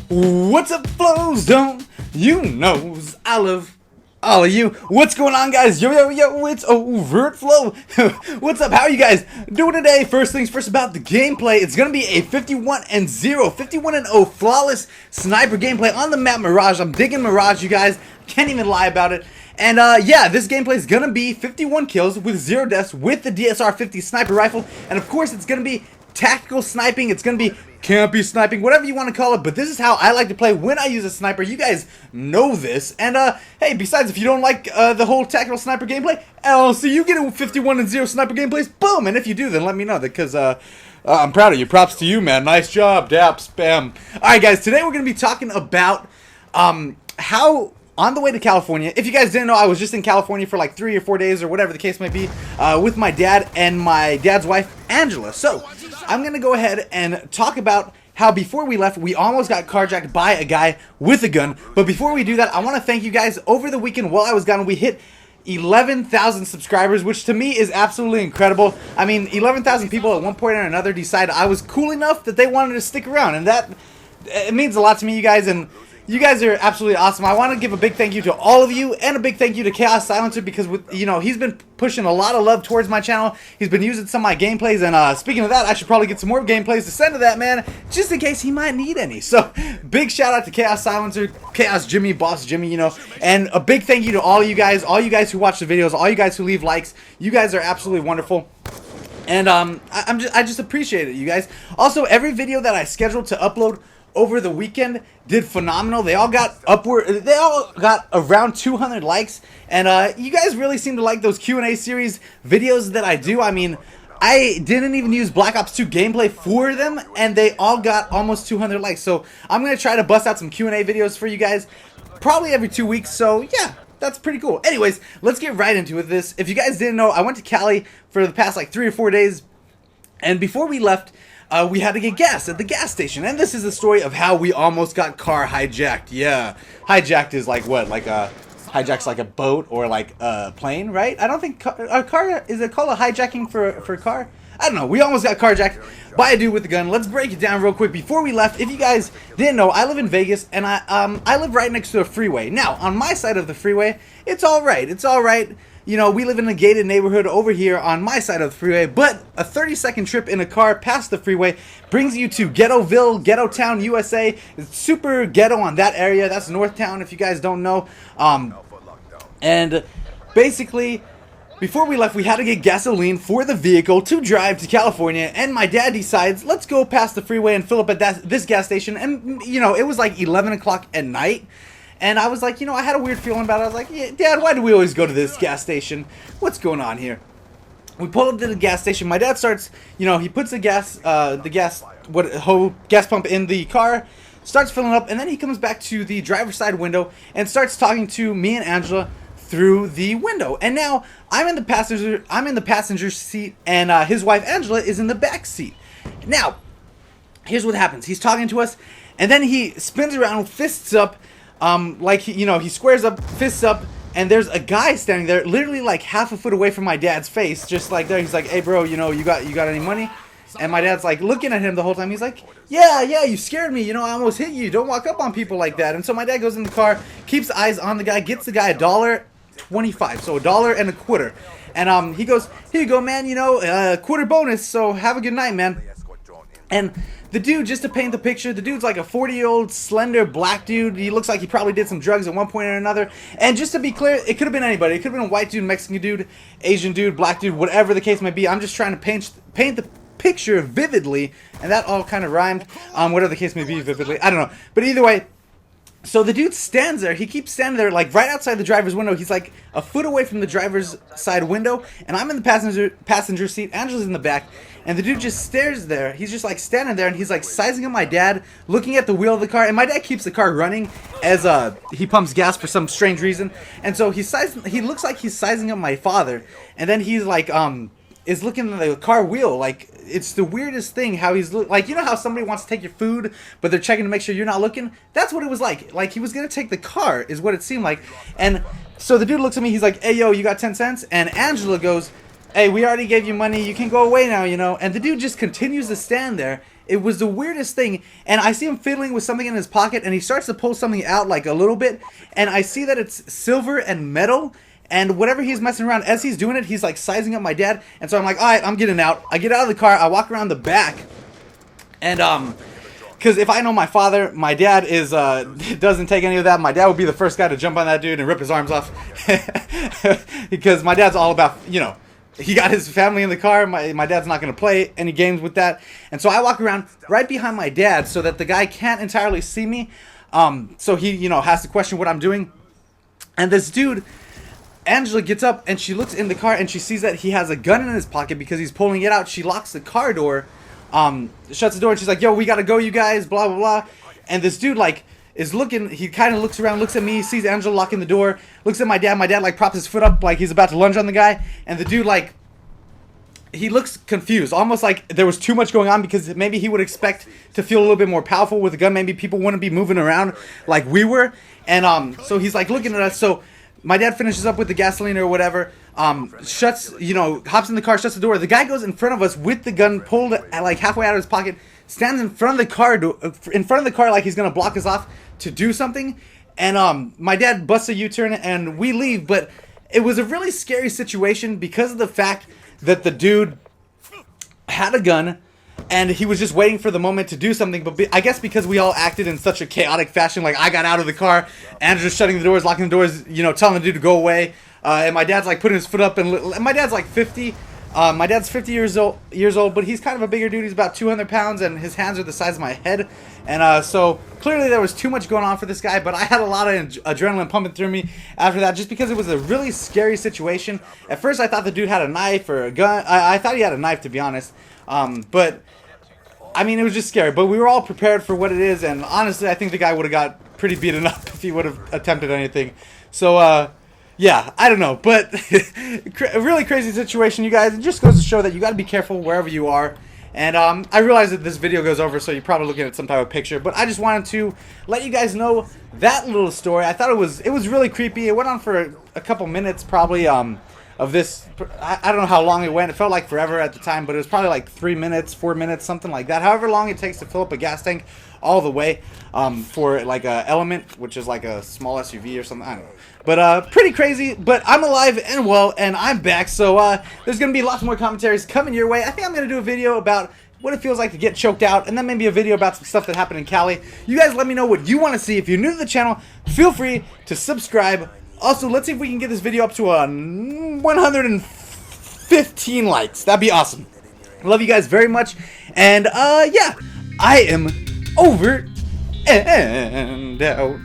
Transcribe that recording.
What's up, flows? Don't you knows I love all of you. What's going on, guys? Yo, it's overtflow. What's up? How are you guys doing today? First things first about the gameplay. It's gonna be a 51-0 flawless sniper gameplay on the map Mirage. I'm digging Mirage, you guys. Can't even lie about it. And yeah, this gameplay is gonna be 51 kills with 0 deaths with the DSR-50 sniper rifle, and of course it's gonna be tactical sniping. It's gonna be campy sniping, whatever you want to call it, but this is how I like to play when I use a sniper. You guys know this. And hey, besides, if you don't like the whole tactical sniper gameplay, I'll see you get a 51-0 sniper gameplays, boom. And if you do, then let me know, because I'm proud of you. Props to you, man. Nice job. Dap spam. Alright, guys, today we're gonna be talking about how on the way to California. If you guys didn't know, I was just in California for like 3 or 4 days or whatever the case might be, with my dad and my dad's wife, Angela. So I'm going to go ahead and talk about how before we left, we almost got carjacked by a guy with a gun. But before we do that, I want to thank you guys. Over the weekend while I was gone, we hit 11,000 subscribers, which to me is absolutely incredible. I mean, 11,000 people at one point or another decided I was cool enough that they wanted to stick around. And that, it means a lot to me, you guys. And you guys are absolutely awesome. I want to give a big thank you to all of you, and a big thank you to Chaos Silencer, because with, you know, he's been pushing a lot of love towards my channel. He's been using some of my gameplays, and speaking of that, I should probably get some more gameplays to send to that man, just in case he might need any. So big shout out to Chaos Silencer, Chaos Jimmy, Boss Jimmy, you know, and a big thank you to all you guys who watch the videos, all you guys who leave likes. You guys are absolutely wonderful. And I just appreciate it, you guys. Also, every video that I scheduled to upload over the weekend did phenomenal. They all got around 200 likes, and you guys really seem to like those Q&A series videos that I do. I mean, I didn't even use Black Ops 2 gameplay for them, and they all got almost 200 likes. So I'm gonna try to bust out some Q&A videos for you guys, probably every 2 weeks. So yeah, that's pretty cool. Anyways, let's get right into this. If you guys didn't know, I went to Cali for the past like 3 or 4 days, and before we left, we had to get gas at the gas station, and this is the story of how we almost got car hijacked. Yeah, hijacked is like what, like hijack's like a boat or like a plane, right? I don't think a car, is it called a hijacking for a car? I don't know. We almost got carjacked by a dude with a gun. Let's break it down real quick before we left. If you guys didn't know, I live in Vegas, and I live right next to a freeway. Now, on my side of the freeway, it's all right. It's all right. You know, we live in a gated neighborhood over here on my side of the freeway, but a 30-second trip in a car past the freeway brings you to Ghettoville, Ghetto Town, USA. It's super ghetto on that area. That's Northtown, if you guys don't know. And basically, before we left, we had to get gasoline for the vehicle to drive to California, and my dad decides, let's go past the freeway and fill up at this gas station. And, you know, it was like 11 o'clock at night. And I was like, you know, I had a weird feeling about it. I was like, yeah, Dad, why do we always go to this gas station? What's going on here? We pull up to the gas station. My dad starts, you know, he puts the gas pump in the car, starts filling up, and then he comes back to the driver's side window and starts talking to me and Angela through the window. And now I'm in the passenger seat, and his wife Angela is in the back seat. Now, here's what happens. He's talking to us, and then he spins around, fists up. Like, you know, he squares up, fists up, and there's a guy standing there, literally like half a foot away from my dad's face, just like there. He's like, hey bro, you know, you got any money? And my dad's like looking at him the whole time. He's like, yeah, you scared me, you know, I almost hit you. Don't walk up on people like that. And so my dad goes in the car, keeps eyes on the guy, gets the guy $1.25, so $1.25. And he goes, here you go, man, you know, quarter bonus, so have a good night, man. And the dude, just to paint the picture, the dude's like a 40-year-old slender black dude. He looks like he probably did some drugs at one point or another. And just to be clear, it could have been anybody. It could have been a white dude, Mexican dude, Asian dude, black dude, whatever the case might be. I'm just trying to paint the picture vividly, and that all kind of rhymed. Whatever the case may be, vividly. I don't know. But either way, so the dude stands there. He keeps standing there, like right outside the driver's window. He's like a foot away from the driver's side window, and I'm in the passenger seat. Angela's in the back, and the dude just stares there. He's just like standing there, and he's like sizing up my dad, looking at the wheel of the car. And my dad keeps the car running as he pumps gas for some strange reason. And so he looks like he's sizing up my father, and then he's like is looking at the car wheel. Like, it's the weirdest thing how he's like, you know how somebody wants to take your food but they're checking to make sure you're not looking? That's what it was like he was gonna take the car, is what it seemed like. And so the dude looks at me, he's like, hey yo, you got 10 cents? And Angela goes, hey, we already gave you money, you can go away now, you know. And the dude just continues to stand there, It was the weirdest thing, and I see him fiddling with something in his pocket, and he starts to pull something out like a little bit, and I see that it's silver and metal, and whatever he's messing around, as he's doing it, he's like sizing up my dad, and so I'm like, alright, I'm getting out. I get out of the car, I walk around the back, and because if I know my father, my dad is doesn't take any of that. My dad would be the first guy to jump on that dude and rip his arms off, because my dad's all about, you know, he got his family in the car. My dad's not going to play any games with that. And so I walk around right behind my dad so that the guy can't entirely see me. So he, you know, has to question what I'm doing. And this dude, Angela, gets up and she looks in the car and she sees that he has a gun in his pocket because he's pulling it out. She locks the car door, shuts the door, and she's like, yo, we got to go, you guys, blah, blah, blah. And this dude, like, is looking, he kind of looks around, looks at me, sees Angela locking the door, looks at my dad, like, props his foot up like he's about to lunge on the guy, and the dude, like, he looks confused, almost like there was too much going on, because maybe he would expect to feel a little bit more powerful with a gun, maybe people wouldn't be moving around like we were, and, so he's, like, looking at us, so my dad finishes up with the gasoline or whatever, shuts, you know, hops in the car, shuts the door, the guy goes in front of us with the gun pulled, like, halfway out of his pocket, stands in front of the car, like he's gonna block us off to do something, and my dad busts a U-turn and we leave. But it was a really scary situation because of the fact that the dude had a gun and he was just waiting for the moment to do something. But I guess because we all acted in such a chaotic fashion, like I got out of the car, Andrew's shutting the doors, locking the doors, you know, telling the dude to go away, and my dad's like putting his foot up, and my dad's like 50. My dad's 50 years old, but he's kind of a bigger dude. He's about 200 pounds, and his hands are the size of my head. And so clearly there was too much going on for this guy, but I had a lot of adrenaline pumping through me after that, just because it was a really scary situation. At first I thought the dude had a knife or a gun. I thought he had a knife, to be honest. But I mean, it was just scary. But we were all prepared for what it is, and honestly, I think the guy would have got pretty beaten up if he would have attempted anything. So, yeah, I don't know, but a really crazy situation, you guys. It just goes to show that you got to be careful wherever you are. And I realize that this video goes over, so you're probably looking at some type of picture, but I just wanted to let you guys know that little story. I thought it was really creepy. It went on for a couple minutes, probably, of this. I don't know how long it went. It felt like forever at the time, but it was probably like 3 minutes, 4 minutes, something like that. However long it takes to fill up a gas tank all the way, for like a Element, which is like a small SUV or something. I don't know. But pretty crazy. But I'm alive and well, and I'm back. So there's gonna be lots more commentaries coming your way. I think I'm gonna do a video about what it feels like to get choked out, and then maybe a video about some stuff that happened in Cali. You guys let me know what you want to see. If you're new to the channel, feel free to subscribe. Also, let's see if we can get this video up to 115 likes. That'd be awesome. Love you guys very much. And yeah, I am over and out.